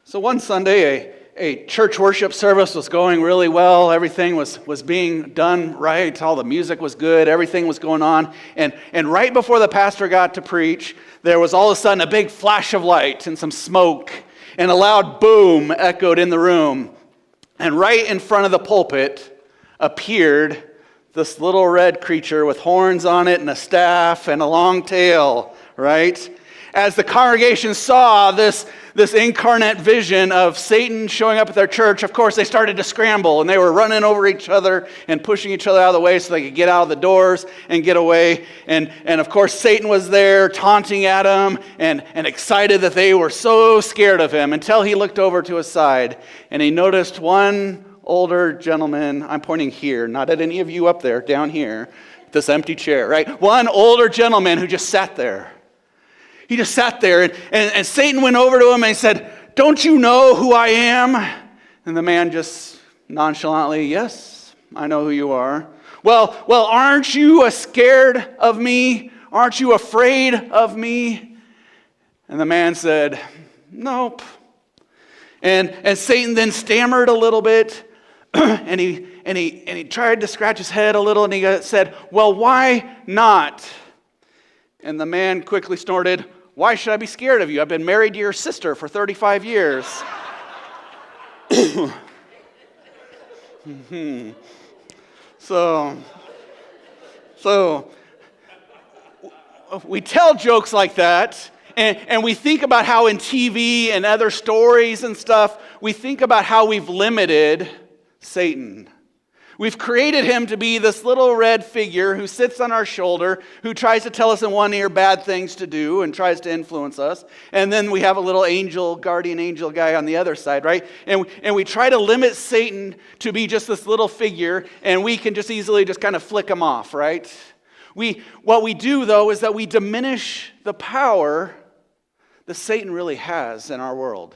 So one Sunday, a church worship service was going really well. Everything was being done right. All the music was good. Everything was going on. And right before the pastor got to preach, there was all of a sudden a big flash of light and some smoke. And a loud boom echoed in the room. And right in front of the pulpit appeared this little red creature with horns on it and a staff and a long tail, right? As the congregation saw this incarnate vision of Satan showing up at their church, of course, they started to scramble, and they were running over each other and pushing each other out of the way so they could get out of the doors and get away. And of course, Satan was there taunting at them and excited that they were so scared of him until he looked over to his side, and he noticed one older gentleman. I'm pointing here, not at any of you up there, down here, this empty chair, right? One older gentleman who just sat there. He just sat there, and Satan went over to him and he said, "Don't you know who I am?" And the man just nonchalantly, "Yes, I know who you are." Well, aren't you scared of me? Aren't you afraid of me? And the man said, "Nope." And Satan then stammered a little bit, and he tried to scratch his head a little, and he said, "Well, why not?" And the man quickly snorted, "Why should I be scared of you? I've been married to your sister for 35 years. So we tell jokes like that, and we think about how in TV and other stories and stuff, we think about how we've limited Satan. We've created him to be this little red figure who sits on our shoulder, who tries to tell us in one ear bad things to do and tries to influence us. And then we have a little angel, guardian angel guy on the other side, right? And we try to limit Satan to be just this little figure, and we can just easily just kind of flick him off, right? What we do, though, is that we diminish the power that Satan really has in our world.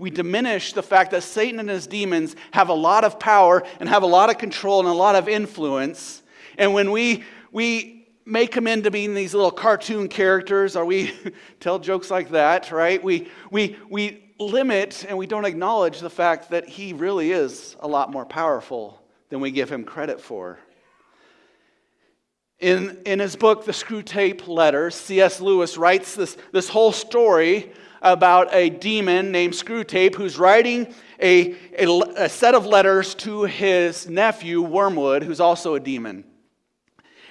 We diminish the fact that Satan and his demons have a lot of power and have a lot of control and a lot of influence. And when we make them into being these little cartoon characters, or we tell jokes like that, right? We limit and we don't acknowledge the fact that he really is a lot more powerful than we give him credit for. In his book, The Screwtape Letters, C.S. Lewis writes this whole story about a demon named Screwtape who's writing a set of letters to his nephew, Wormwood, who's also a demon.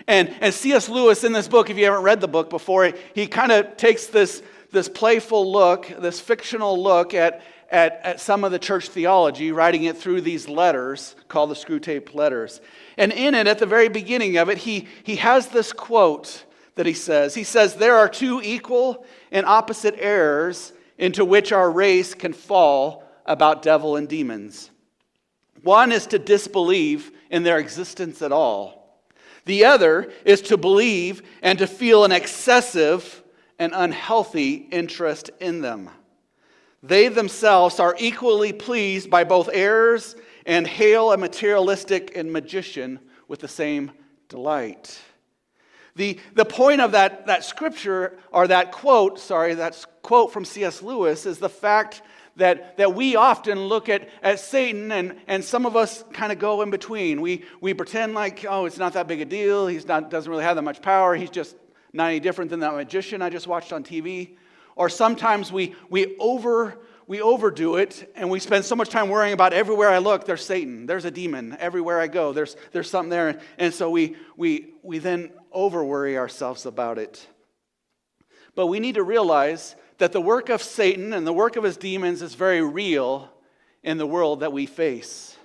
And C.S. Lewis, in this book, if you haven't read the book before, he kind of takes this playful look, this fictional look at some of the church theology, writing it through these letters called the Screwtape Letters. And in it, at the very beginning of it, he has this quote that he says, "There are two equal and opposite errors into which our race can fall about devil and demons. One is to disbelieve in their existence at all. The other is to believe and to feel an excessive and unhealthy interest in them. They themselves are equally pleased by both errors and hail a materialistic and magician with the same delight." The point of that scripture, or that quote from C.S. Lewis, is the fact that we often look at Satan, and some of us kind of go in between. We pretend like, oh, it's not that big a deal. Doesn't really have that much power. He's just not any different than that magician I just watched on TV. Or sometimes we overdo it, and we spend so much time worrying about everywhere I look, there's Satan, there's a demon. Everywhere I go, there's something there. And so we then over-worry ourselves about it. But we need to realize that the work of Satan and the work of his demons is very real in the world that we face.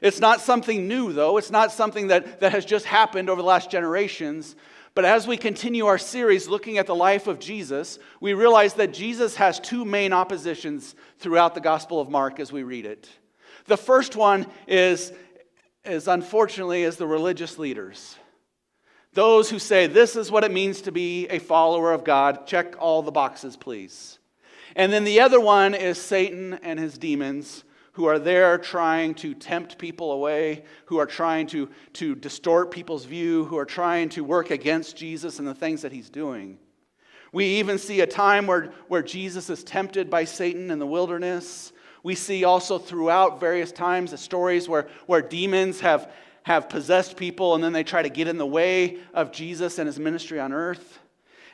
It's not something new, though. It's not something that has just happened over the last generations. But as we continue our series looking at the life of Jesus, we realize that Jesus has two main oppositions throughout the Gospel of Mark as we read it. The first one is unfortunately the religious leaders. Those who say, this is what it means to be a follower of God. Check all the boxes, please. And then the other one is Satan and his demons, who are there trying to tempt people away, who are trying to distort people's view, who are trying to work against Jesus and the things that he's doing. We even see a time where Jesus is tempted by Satan in the wilderness. We see also throughout various times the stories where demons have possessed people and then they try to get in the way of Jesus and his ministry on earth.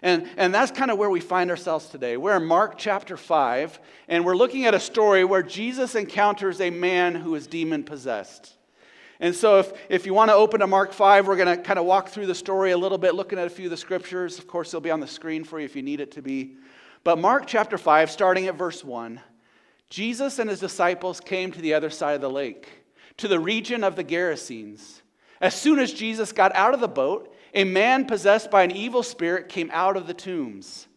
And that's kind of where we find ourselves today. We're in Mark chapter 5, and we're looking at a story where Jesus encounters a man who is demon-possessed. And so if you want to open to Mark 5, we're going to kind of walk through the story a little bit, looking at a few of the scriptures. Of course, it'll be on the screen for you if you need it to be. But Mark chapter 5, starting at verse 1, Jesus and his disciples came to the other side of the lake, to the region of the Gerasenes. As soon as Jesus got out of the boat, a man possessed by an evil spirit came out of the tombs.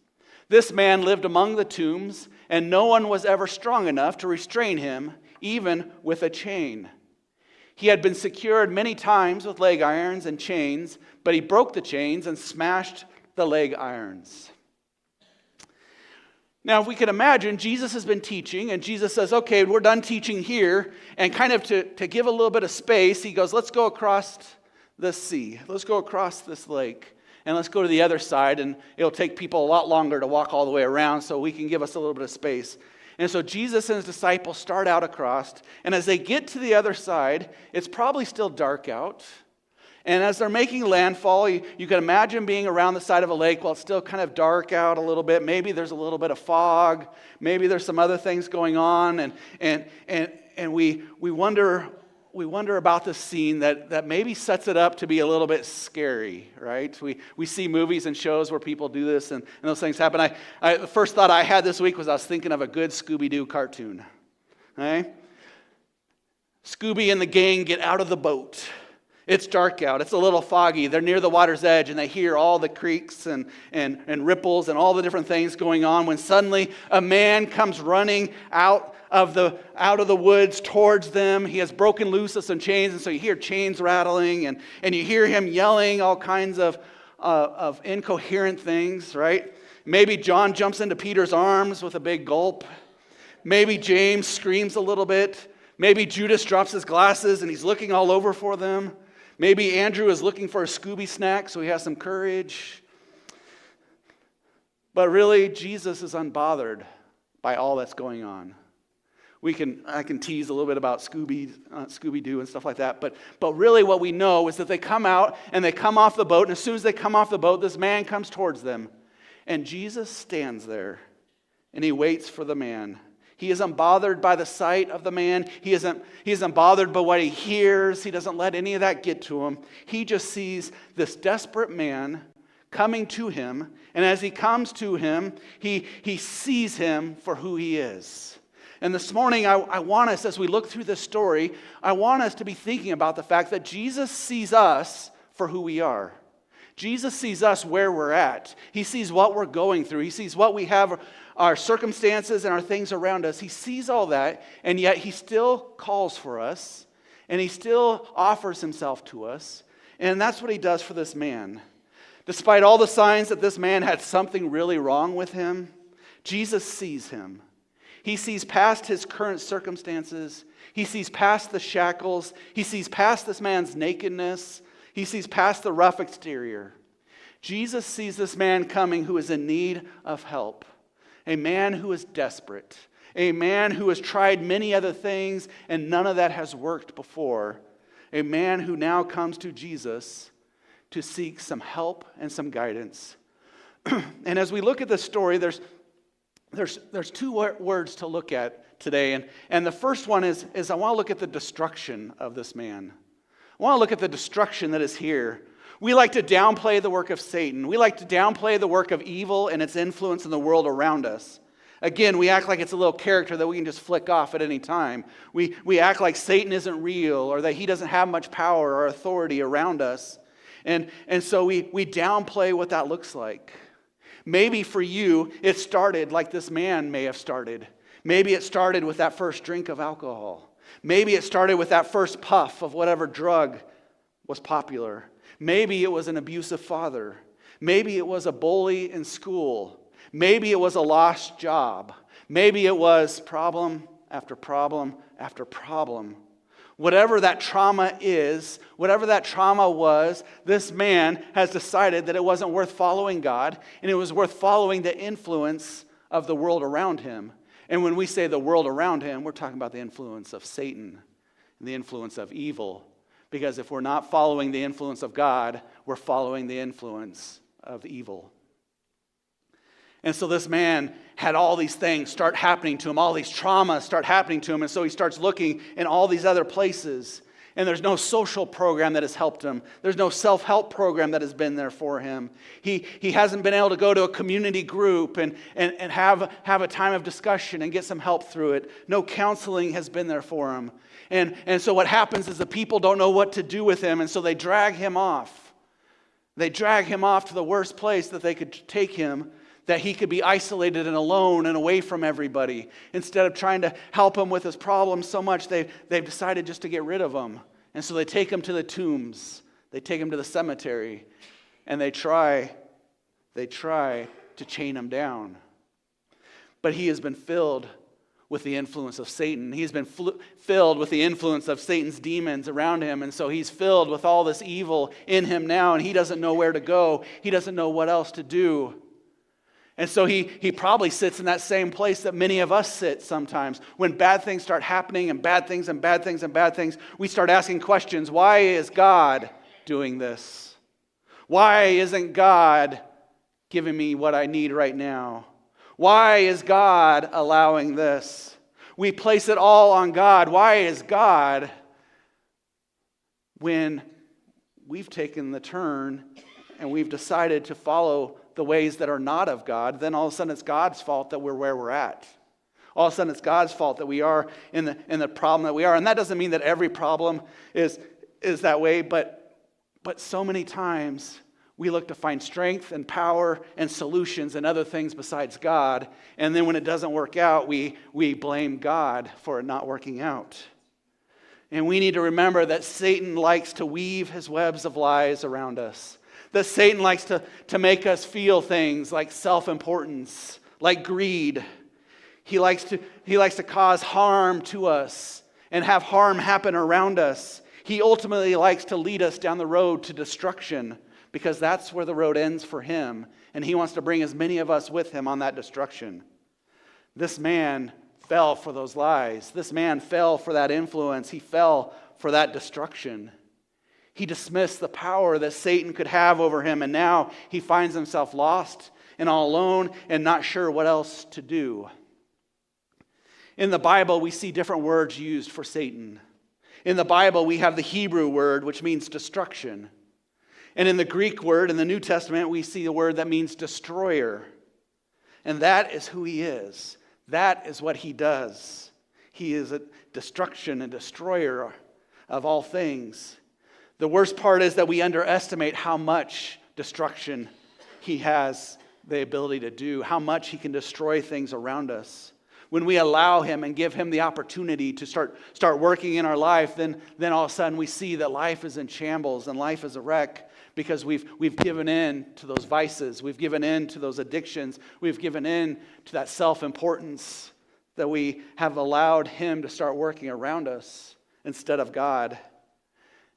This man lived among the tombs, and no one was ever strong enough to restrain him, even with a chain. He had been secured many times with leg irons and chains, but he broke the chains and smashed the leg irons. Now, if we can imagine, Jesus has been teaching, and Jesus says, okay, we're done teaching here, and kind of to give a little bit of space, he goes, let's go across the sea. Let's go across this lake, and let's go to the other side, and it'll take people a lot longer to walk all the way around, so we can give us a little bit of space. And so Jesus and his disciples start out across, and as they get to the other side, it's probably still dark out. And as they're making landfall, you can imagine being around the side of a lake while it's still kind of dark out a little bit. Maybe there's a little bit of fog. Maybe there's some other things going on, and we wonder about this scene that maybe sets it up to be a little bit scary, right? We see movies and shows where people do this and those things happen. The first thought I had this week was I was thinking of a good Scooby-Doo cartoon. Okay? Scooby and the gang get out of the boat. It's dark out. It's a little foggy. They're near the water's edge, and they hear all the creaks and ripples and all the different things going on when suddenly a man comes running out of the woods towards them. He has broken loose of some chains, and so you hear chains rattling, and you hear him yelling all kinds of incoherent things, right? Maybe John jumps into Peter's arms with a big gulp. Maybe James screams a little bit. Maybe Judas drops his glasses and he's looking all over for them. Maybe Andrew is looking for a Scooby snack so he has some courage. But really, Jesus is unbothered by all that's going on. I can tease a little bit about Scooby-Doo and stuff like that, but really what we know is that they come out and they come off the boat, and as soon as they come off the boat, this man comes towards them, and Jesus stands there, and he waits for the man. He isn't bothered by the sight of the man. He isn't bothered by what he hears. He doesn't let any of that get to him. He just sees this desperate man coming to him, and as he comes to him, he sees him for who he is. And this morning, I want us, as we look through this story, I want us to be thinking about the fact that Jesus sees us for who we are. Jesus sees us where we're at. He sees what we're going through. He sees what we have, our circumstances and our things around us. He sees all that, and yet he still calls for us, and he still offers himself to us. And that's what he does for this man. Despite all the signs that this man had something really wrong with him, Jesus sees him. He sees past his current circumstances. He sees past the shackles. He sees past this man's nakedness. He sees past the rough exterior. Jesus sees this man coming who is in need of help. A man who is desperate. A man who has tried many other things and none of that has worked before. A man who now comes to Jesus to seek some help and some guidance. And as we look at this story, there's two words to look at today. And the first one is I want to look at the destruction of this man. I want to look at the destruction that is here. We like to downplay the work of Satan. We like to downplay the work of evil and its influence in the world around us. Again, we act like it's a little character that we can just flick off at any time. We act like Satan isn't real or that he doesn't have much power or authority around us. And so we downplay what that looks like. Maybe for you, it started like this man may have started. Maybe it started with that first drink of alcohol. Maybe it started with that first puff of whatever drug was popular. Maybe it was an abusive father. Maybe it was a bully in school. Maybe it was a lost job. Maybe it was problem after problem after problem. Whatever that trauma is, whatever that trauma was, this man has decided that it wasn't worth following God, and it was worth following the influence of the world around him. And when we say the world around him, we're talking about the influence of Satan and the influence of evil. Because if we're not following the influence of God, we're following the influence of evil. And so this man had all these things start happening to him, all these traumas start happening to him, and so he starts looking in all these other places. And there's no social program that has helped him. There's no self-help program that has been there for him. He hasn't been able to go to a community group and have a time of discussion and get some help through it. No counseling has been there for him. And so what happens is the people don't know what to do with him, and so they drag him off. They drag him off to the worst place that they could take him, that he could be isolated and alone and away from everybody. Instead of trying to help him with his problems so much, they've decided just to get rid of him. And so they take him to the tombs. They take him to the cemetery. And they try to chain him down. But he has been filled with the influence of Satan. He's been filled with the influence of Satan's demons around him. And so he's filled with all this evil in him now, and he doesn't know where to go. He doesn't know what else to do. And so he probably sits in that same place that many of us sit sometimes. When bad things start happening and bad things and bad things and bad things, we start asking questions. Why is God doing this? Why isn't God giving me what I need right now? Why is God allowing this? We place it all on God. Why is God, when we've taken the turn and we've decided to follow the ways that are not of God, then all of a sudden it's God's fault that we're where we're at. All of a sudden it's God's fault that we are in the problem that we are. And that doesn't mean that every problem is that way, but so many times we look to find strength and power and solutions and other things besides God. And then when it doesn't work out, we blame God for it not working out. And we need to remember that Satan likes to weave his webs of lies around us. That Satan likes to make us feel things like self-importance, like greed. He likes to cause harm to us and have harm happen around us. He ultimately likes to lead us down the road to destruction, because that's where the road ends for him, and he wants to bring as many of us with him on that destruction. This man fell for those lies. This man fell for that influence. He fell for that destruction. He dismissed the power that Satan could have over him, and now he finds himself lost and all alone and not sure what else to do. In the Bible, we see different words used for Satan. In the Bible, we have the Hebrew word, which means destruction. And in the Greek word, in the New Testament, we see a word that means destroyer. And that is who he is. That is what he does. He is a destruction and destroyer of all things. The worst part is that we underestimate how much destruction he has the ability to do, how much he can destroy things around us. When we allow him and give him the opportunity to start working in our life, then all of a sudden we see that life is in shambles and life is a wreck, because we've given in to those vices, we've given in to those addictions, we've given in to that self-importance, that we have allowed him to start working around us instead of God.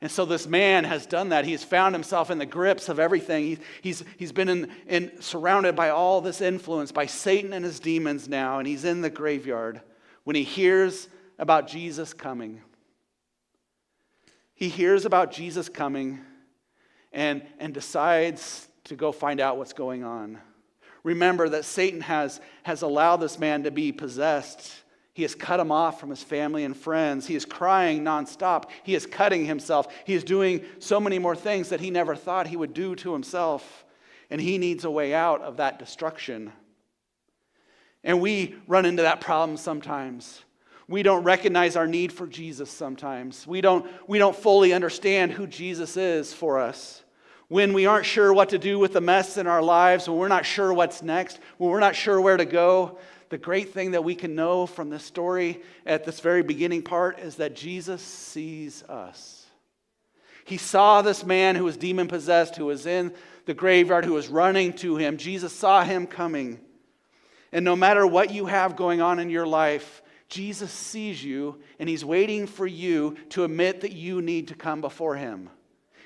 And so this man has done that. He's found himself in the grips of everything. He's been surrounded by all this influence, by Satan and his demons now, and he's in the graveyard when he hears about Jesus coming. He hears about Jesus coming and decides to go find out what's going on. Remember that Satan has allowed this man to be possessed. He has cut him off from his family and friends. He is crying nonstop. He is cutting himself. He is doing so many more things that he never thought he would do to himself. And he needs a way out of that destruction. And we run into that problem sometimes. We don't recognize our need for Jesus sometimes. We don't fully understand who Jesus is for us. When we aren't sure what to do with the mess in our lives, when we're not sure what's next, when we're not sure where to go, the great thing that we can know from this story at this very beginning part is that Jesus sees us. He saw this man who was demon-possessed, who was in the graveyard, who was running to him. Jesus saw him coming. And no matter what you have going on in your life, Jesus sees you, and he's waiting for you to admit that you need to come before him.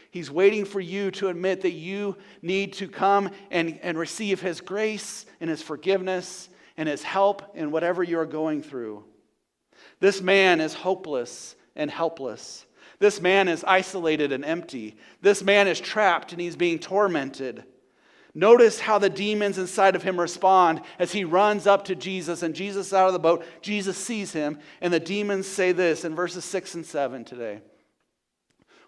He's waiting for you to admit that you need to come and receive his grace and his forgiveness and his help in whatever you're going through. This man is hopeless and helpless. This man is isolated and empty. This man is trapped and he's being tormented. Notice how the demons inside of him respond as he runs up to Jesus, and Jesus is out of the boat. Jesus sees him, and the demons say this in verses 6 and 7 today.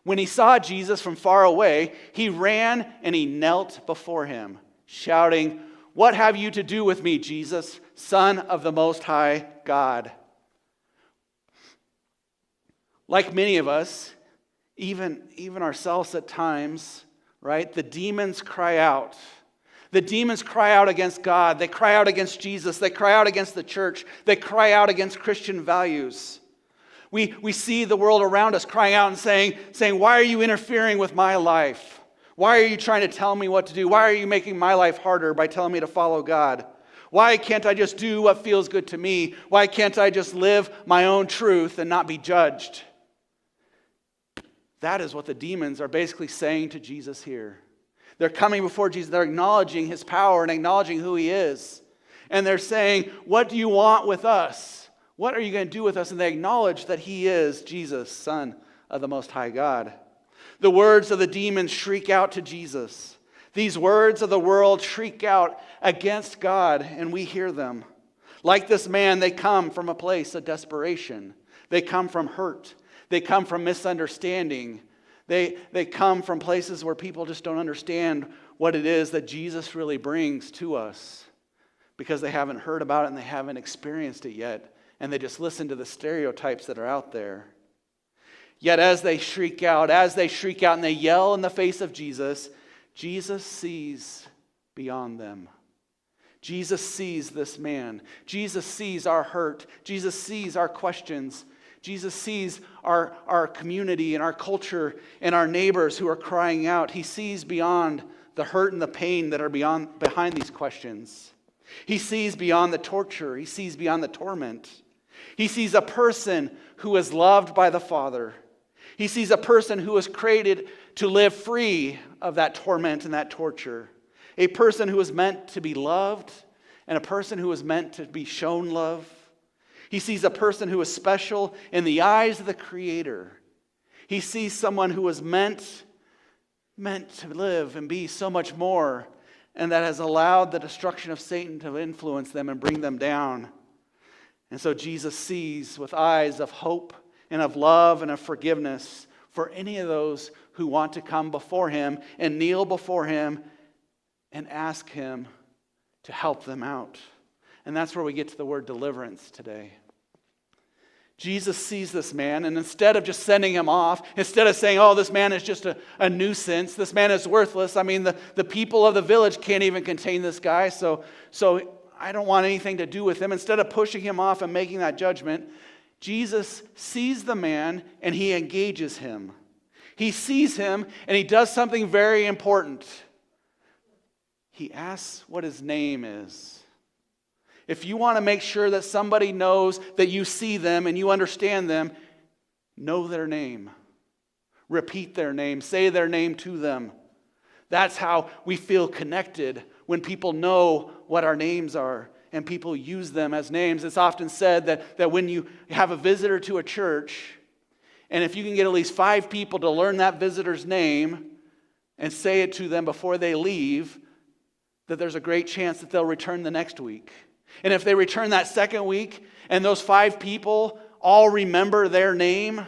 When he saw Jesus from far away, he ran and he knelt before him, shouting, "What have you to do with me, Jesus, Son of the Most High God?" Like many of us, even ourselves at times, right? The demons cry out. The demons cry out against God. They cry out against Jesus. They cry out against the church. They cry out against Christian values. We see the world around us crying out and saying, "Why are you interfering with my life? Why are you trying to tell me what to do? Why are you making my life harder by telling me to follow God? Why can't I just do what feels good to me? Why can't I just live my own truth and not be judged?" That is what the demons are basically saying to Jesus here. They're coming before Jesus. They're acknowledging his power and acknowledging who he is. And they're saying, "What do you want with us? What are you going to do with us?" And they acknowledge that he is Jesus, Son of the Most High God. The words of the demons shriek out to Jesus. These words of the world shriek out against God, and we hear them. Like this man, they come from a place of desperation. They come from hurt. They come from misunderstanding. They come from places where people just don't understand what it is that Jesus really brings to us because they haven't heard about it and they haven't experienced it yet, and they just listen to the stereotypes that are out there. Yet as they shriek out and they yell in the face of Jesus, Jesus sees beyond them. Jesus sees this man. Jesus sees our hurt. Jesus sees our questions. Jesus sees our community and our culture and our neighbors who are crying out. He sees beyond the hurt and the pain that are behind these questions. He sees beyond the torture. He sees beyond the torment. He sees a person who is loved by the Father. He sees a person who was created to live free of that torment and that torture. A person who was meant to be loved and a person who was meant to be shown love. He sees a person who is special in the eyes of the Creator. He sees someone who was meant to live and be so much more, and that has allowed the destruction of Satan to influence them and bring them down. And so Jesus sees with eyes of hope and of love and of forgiveness for any of those who want to come before him and kneel before him and ask him to help them out. And that's where we get to the word deliverance today. Jesus sees this man, and instead of just sending him off, instead of saying, "Oh, this man is just a nuisance, this man is worthless. I mean, the people of the village can't even contain this guy, so I don't want anything to do with him." Instead of pushing him off and making that judgment, Jesus sees the man and he engages him. He sees him and he does something very important. He asks what his name is. If you want to make sure that somebody knows that you see them and you understand them, know their name. Repeat their name. Say their name to them. That's how we feel connected when people know what our names are and people use them as names. It's often said that when you have a visitor to a church, and if you can get at least 5 people to learn that visitor's name and say it to them before they leave, that there's a great chance that they'll return the next week. And if they return that second week and those 5 people all remember their name,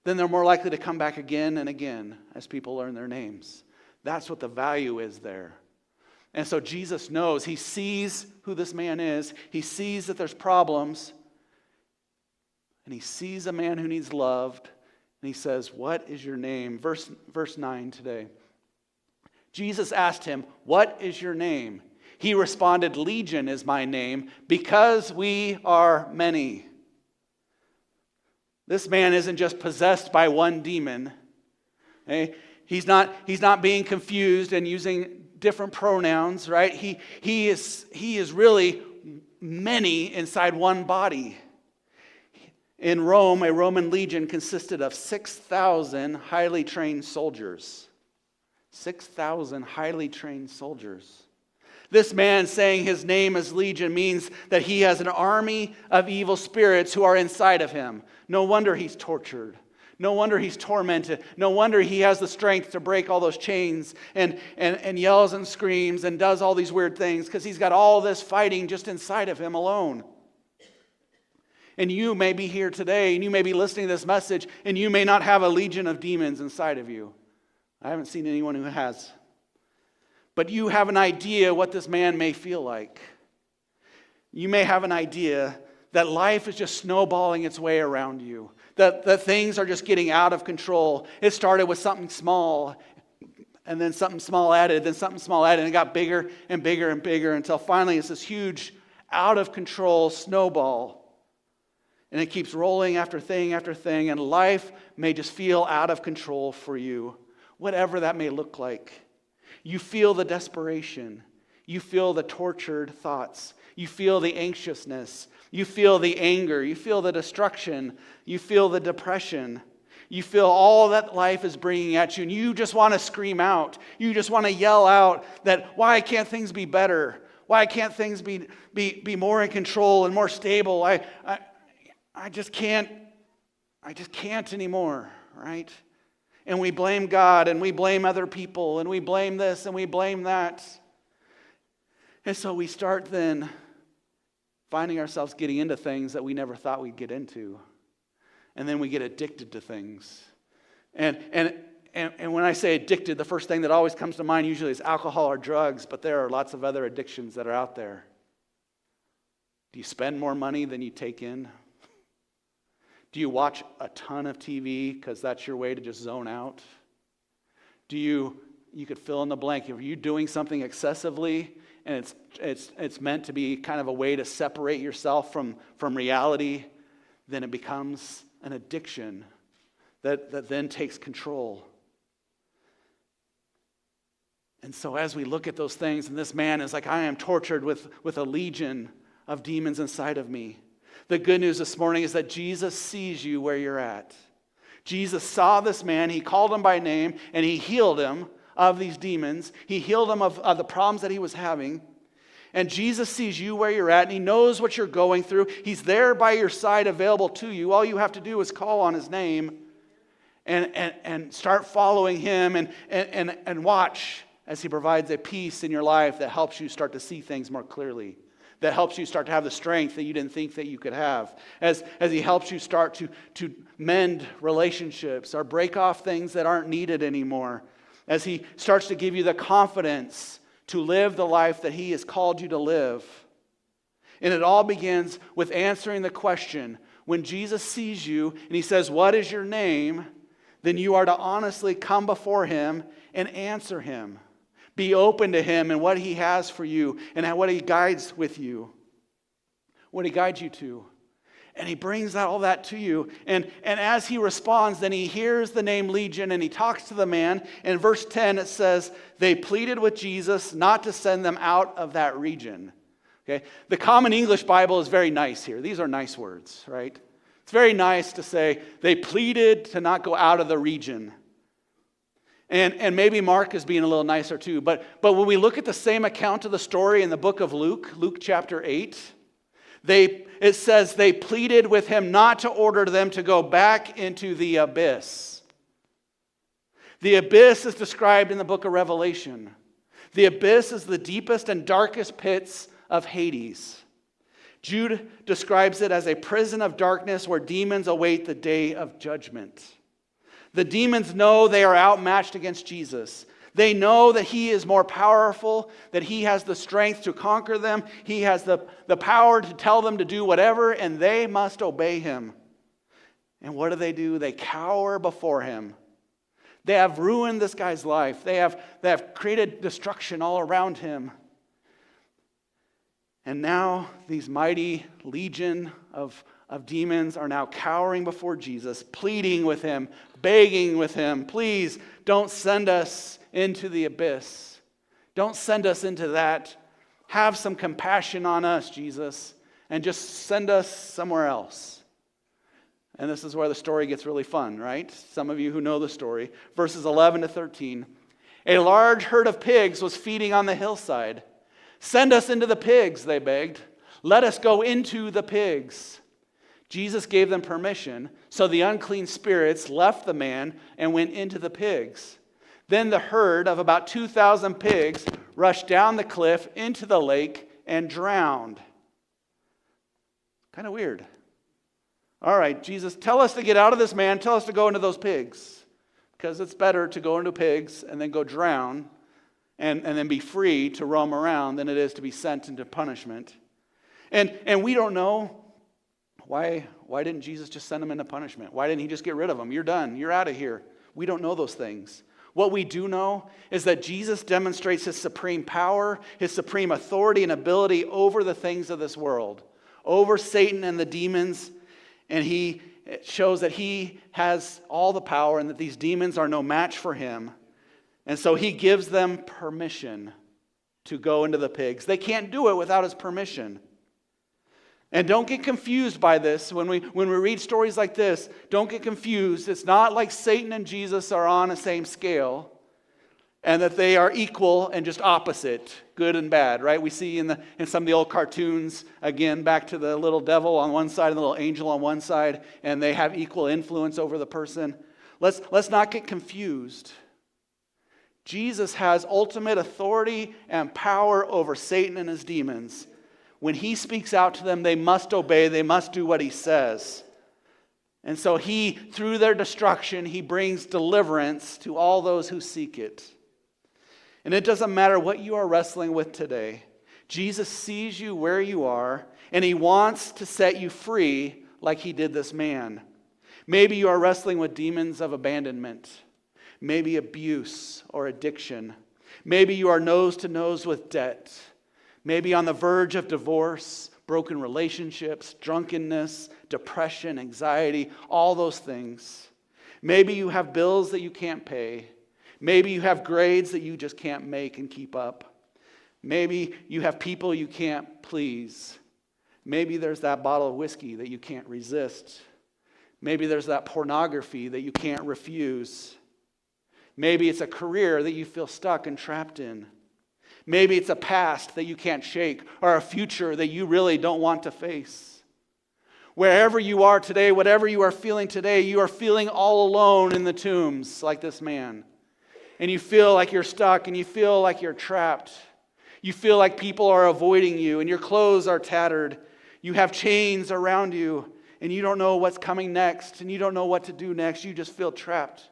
then they're more likely to come back again and again as people learn their names. That's what the value is there. And so Jesus knows. He sees who this man is. He sees that there's problems. And he sees a man who needs loved. And he says, "What is your name?" Verse 9 today. Jesus asked him, "What is your name?" He responded, "Legion is my name, because we are many." This man isn't just possessed by one demon. Okay? He's not being confused and using different pronouns, right? He is really many inside one body. In Rome, a Roman legion consisted of 6,000 highly trained soldiers. 6,000 highly trained soldiers. This man saying his name is Legion means that he has an army of evil spirits who are inside of him. No wonder he's tortured. No wonder he's tormented. No wonder he has the strength to break all those chains and yells and screams and does all these weird things, because he's got all this fighting just inside of him alone. And you may be here today and you may be listening to this message and you may not have a legion of demons inside of you. I haven't seen anyone who has. But you have an idea what this man may feel like. You may have an idea that life is just snowballing its way around you. That things are just getting out of control. It started with something small, and then something small added, then something small added, and it got bigger and bigger and bigger until finally it's this huge, out of control snowball. And it keeps rolling after thing, and life may just feel out of control for you, whatever that may look like. You feel the desperation. You feel the tortured thoughts. You feel the anxiousness. You feel the anger. You feel the destruction. You feel the depression. You feel all that life is bringing at you, and you just want to scream out. You just want to yell out that, why can't things be better? Why can't things be more in control and more stable? I just can't anymore, right? And we blame God, and we blame other people, and we blame this, and we blame that. And so we start then finding ourselves getting into things that we never thought we'd get into. And then we get addicted to things. And when I say addicted, the first thing that always comes to mind usually is alcohol or drugs, but there are lots of other addictions that are out there. Do you spend more money than you take in? Do you watch a ton of TV because that's your way to just zone out? You could fill in the blank. If you're doing something excessively and it's meant to be kind of a way to separate yourself from reality, then it becomes an addiction that then takes control. And so as we look at those things, and this man is like, I am tortured with a legion of demons inside of me. The good news this morning is that Jesus sees you where you're at. Jesus saw this man, he called him by name, and he healed him of these demons. He healed him of the problems that he was having. And Jesus sees you where you're at, and he knows what you're going through. He's there by your side, available to you. All you have to do is call on his name and start following him and watch as he provides a peace in your life that helps you start to see things more clearly, that helps you start to have the strength that you didn't think that you could have, as he helps you start to mend relationships or break off things that aren't needed anymore, as he starts to give you the confidence to live the life that he has called you to live. And it all begins with answering the question. When Jesus sees you and he says, what is your name? Then you are to honestly come before him and answer him. Be open to him and what he has for you and what he guides with you, what he guides you to. And he brings all that to you. And as he responds, then he hears the name Legion and he talks to the man. In verse 10 it says, they pleaded with Jesus not to send them out of that region. Okay? The Common English Bible is very nice here. These are nice words, right? It's very nice to say they pleaded to not go out of the region. And maybe Mark is being a little nicer too. But when we look at the same account of the story in the book of Luke chapter 8, it says they pleaded with him not to order them to go back into the abyss. The abyss is described in the book of Revelation. The abyss is the deepest and darkest pits of Hades. Jude describes it as a prison of darkness where demons await the day of judgment. The demons know they are outmatched against Jesus. They know that he is more powerful, that he has the strength to conquer them. He has the power to tell them to do whatever, and they must obey him. And what do? They cower before him. They have ruined this guy's life. They have created destruction all around him. And now these mighty legion of demons are now cowering before Jesus, pleading with him, begging with him, please don't send us into the abyss. Don't send us into that. Have some compassion on us, Jesus, and just send us somewhere else. And this is where the story gets really fun, right? Some of you who know the story. Verses 11 to 13. A large herd of pigs was feeding on the hillside. "Send us into the pigs," they begged. "Let us go into the pigs." Jesus gave them permission, so the unclean spirits left the man and went into the pigs. Then the herd of about 2,000 pigs rushed down the cliff into the lake and drowned. Kind of weird. All right, Jesus, tell us to get out of this man. Tell us to go into those pigs. Because it's better to go into pigs and then go drown and then be free to roam around than it is to be sent into punishment. And we don't know why didn't Jesus just send them into punishment? Why didn't he just get rid of them? You're done. You're out of here. We don't know those things. What we do know is that Jesus demonstrates his supreme power, his supreme authority and ability over the things of this world, over Satan and the demons, and he shows that he has all the power and that these demons are no match for him. And so he gives them permission to go into the pigs. They can't do it without his permission. And don't get confused by this. When we read stories like this, don't get confused. It's not like Satan and Jesus are on the same scale and that they are equal and just opposite, good and bad, right? We see in some of the old cartoons, again, back to the little devil on one side and the little angel on one side, and they have equal influence over the person. Let's not get confused. Jesus has ultimate authority and power over Satan and his demons. When he speaks out to them, they must obey. They must do what he says. And so he, through their destruction, he brings deliverance to all those who seek it. And it doesn't matter what you are wrestling with today. Jesus sees you where you are, and he wants to set you free like he did this man. Maybe you are wrestling with demons of abandonment, maybe abuse or addiction. Maybe you are nose to nose with debt. Maybe on the verge of divorce, broken relationships, drunkenness, depression, anxiety, all those things. Maybe you have bills that you can't pay. Maybe you have grades that you just can't make and keep up. Maybe you have people you can't please. Maybe there's that bottle of whiskey that you can't resist. Maybe there's that pornography that you can't refuse. Maybe it's a career that you feel stuck and trapped in. Maybe it's a past that you can't shake or a future that you really don't want to face. Wherever you are today, whatever you are feeling today, you are feeling all alone in the tombs like this man. And you feel like you're stuck and you feel like you're trapped. You feel like people are avoiding you and your clothes are tattered. You have chains around you and you don't know what's coming next and you don't know what to do next. You just feel trapped.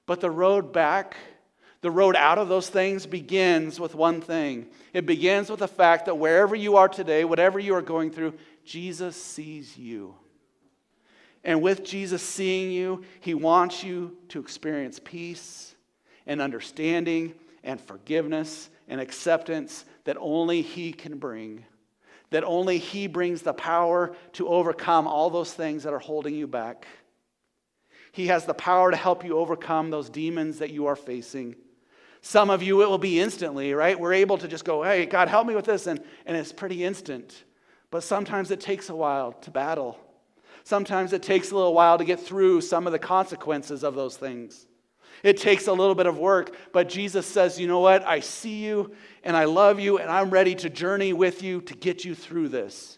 But the road back, the road out of those things begins with one thing. It begins with the fact that wherever you are today, whatever you are going through, Jesus sees you. And with Jesus seeing you, he wants you to experience peace and understanding and forgiveness and acceptance that only he can bring. That only he brings the power to overcome all those things that are holding you back. He has the power to help you overcome those demons that you are facing. Some of you, it will be instantly, right? We're able to just go, hey, God, help me with this, and it's pretty instant. But sometimes it takes a while to battle. Sometimes it takes a little while to get through some of the consequences of those things. It takes a little bit of work, but Jesus says, you know what? I see you, and I love you, and I'm ready to journey with you to get you through this.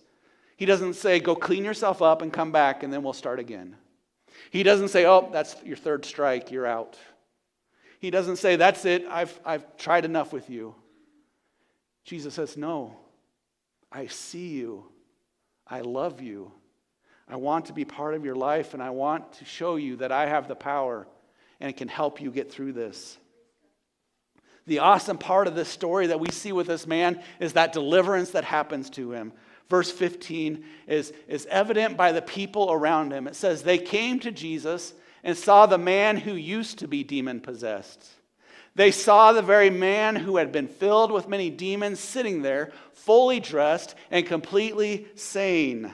He doesn't say, go clean yourself up and come back, and then we'll start again. He doesn't say, oh, that's your third strike, you're out. He doesn't say, that's it, I've tried enough with you. Jesus says, no, I see you. I love you. I want to be part of your life, and I want to show you that I have the power and it can help you get through this. The awesome part of this story that we see with this man is that deliverance that happens to him. Verse 15 is evident by the people around him. It says, they came to Jesus and saw the man who used to be demon-possessed. They saw the very man who had been filled with many demons sitting there, fully dressed and completely sane.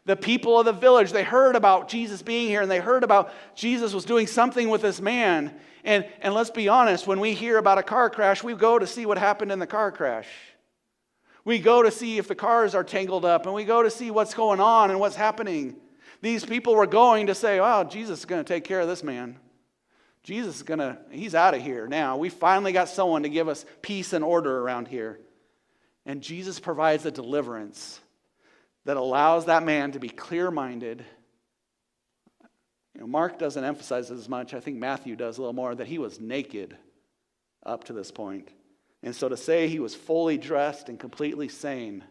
The people of the village, they heard about Jesus being here and they heard about Jesus was doing something with this man. And let's be honest, when we hear about a car crash, we go to see what happened in the car crash. We go to see if the cars are tangled up and we go to see what's going on and what's happening. These people were going to say, "Oh, Jesus is going to take care of this man. He's out of here now. We finally got someone to give us peace and order around here." And Jesus provides a deliverance that allows that man to be clear-minded. Mark doesn't emphasize as much. I think Matthew does a little more, that he was naked up to this point. And so to say he was fully dressed and completely sane,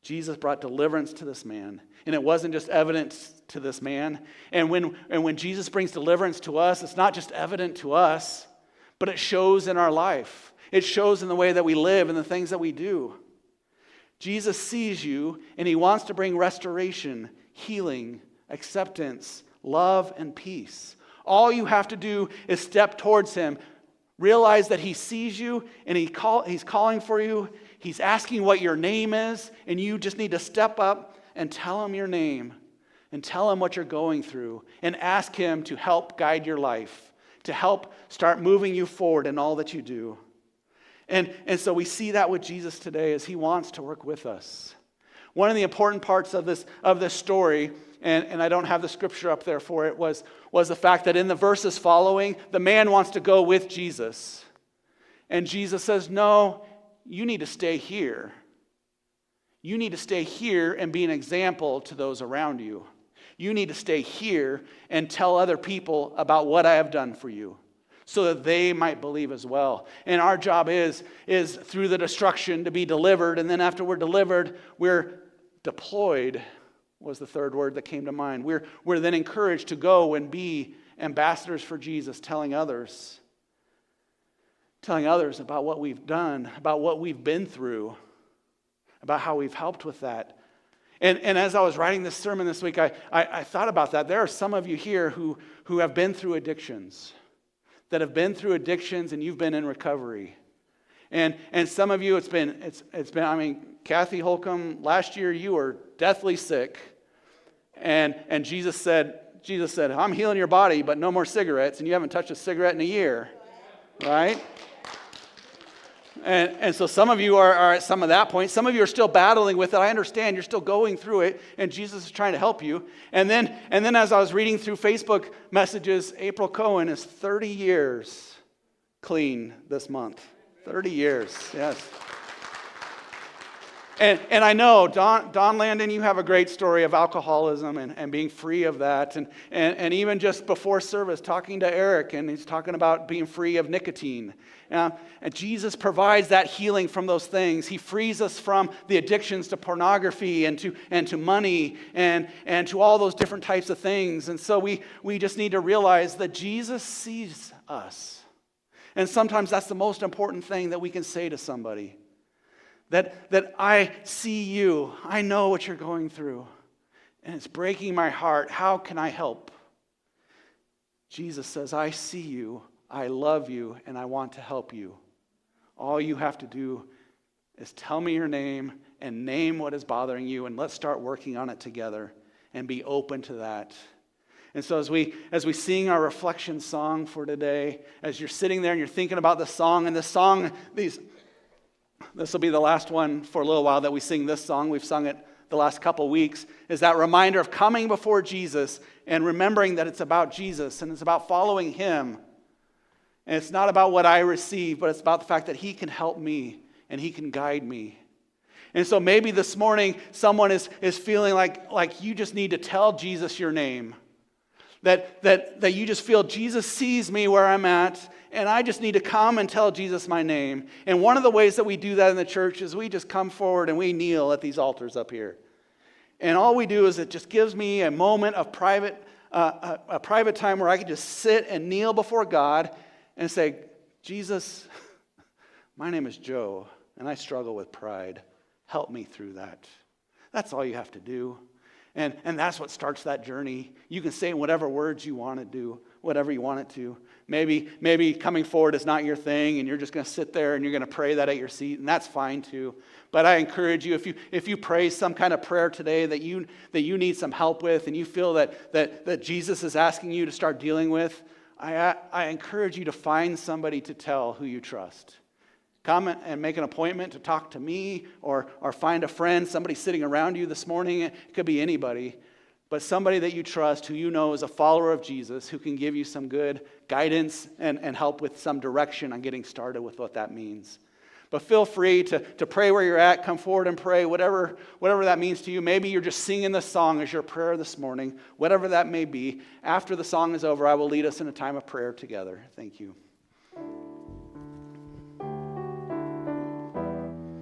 Jesus brought deliverance to this man. And it wasn't just evident to this man. And when Jesus brings deliverance to us, it's not just evident to us, but it shows in our life. It shows in the way that we live and the things that we do. Jesus sees you, and he wants to bring restoration, healing, acceptance, love, and peace. All you have to do is step towards him. Realize that he sees you, and he's calling for you. He's asking what your name is, and you just need to step up and tell him your name, and tell him what you're going through, and ask him to help guide your life, to help start moving you forward in all that you do. And so we see that with Jesus today, as he wants to work with us. One of the important parts of this story, and I don't have the scripture up there for it, was the fact that in the verses following, the man wants to go with Jesus. And Jesus says, "No, you need to stay here. You need to stay here and be an example to those around you. You need to stay here and tell other people about what I have done for you, so that they might believe as well." And our job is through the destruction to be delivered, and then after we're delivered, we're deployed, was the third word that came to mind. We're then encouraged to go and be ambassadors for Jesus, telling others about what we've done, about what we've been through, about how we've helped with that. And as I was writing this sermon this week, I thought about that. There are some of you here who have been through addictions, and you've been in recovery. And some of you, it's been, I mean, Kathy Holcomb, last year you were deathly sick. And Jesus said, "I'm healing your body, but no more cigarettes," and you haven't touched a cigarette in a year. Right? And so some of you are at some of that point. Some of you are still battling with it. I understand you're still going through it, and Jesus is trying to help you. And then as I was reading through Facebook messages, April Cohen is 30 years clean this month. 30 years, yes. And I know, Don Landon, you have a great story of alcoholism and being free of that. And even just before service, talking to Eric, and he's talking about being free of nicotine. And Jesus provides that healing from those things. He frees us from the addictions to pornography and to money and to all those different types of things. And so we just need to realize that Jesus sees us. And sometimes that's the most important thing that we can say to somebody. That I see you, I know what you're going through, and it's breaking my heart. How can I help? Jesus says, "I see you, I love you, and I want to help you. All you have to do is tell me your name and name what is bothering you, and let's start working on it together and be open to that." And so as we sing our reflection song for today, as you're sitting there and you're thinking about the song, and this will be the last one for a little while that we sing this song. We've sung it the last couple weeks. Is that reminder of coming before Jesus and remembering that it's about Jesus and it's about following him. And it's not about what I receive, but it's about the fact that he can help me and he can guide me. And so maybe this morning someone is feeling like you just need to tell Jesus your name. That you just feel Jesus sees me where I'm at, and I just need to come and tell Jesus my name. And one of the ways that we do that in the church is we just come forward and we kneel at these altars up here. And all we do is it just gives me a moment of private time where I can just sit and kneel before God and say, "Jesus, my name is Joe, and I struggle with pride. Help me through that." That's all you have to do. And that's what starts that journey. You can say whatever words you want to do, whatever you want it to. Maybe coming forward is not your thing, and you're just going to sit there and you're going to pray that at your seat, and that's fine too. But I encourage you, if you pray some kind of prayer today that you need some help with, and you feel that Jesus is asking you to start dealing with, I encourage you to find somebody to tell who you trust. Come and make an appointment to talk to me or find a friend, somebody sitting around you this morning. It could be anybody, but somebody that you trust who you know is a follower of Jesus who can give you some good guidance and help with some direction on getting started with what that means. But feel free to pray where you're at. Come forward and pray, whatever that means to you. Maybe you're just singing this song as your prayer this morning, whatever that may be. After the song is over, I will lead us in a time of prayer together. Thank you.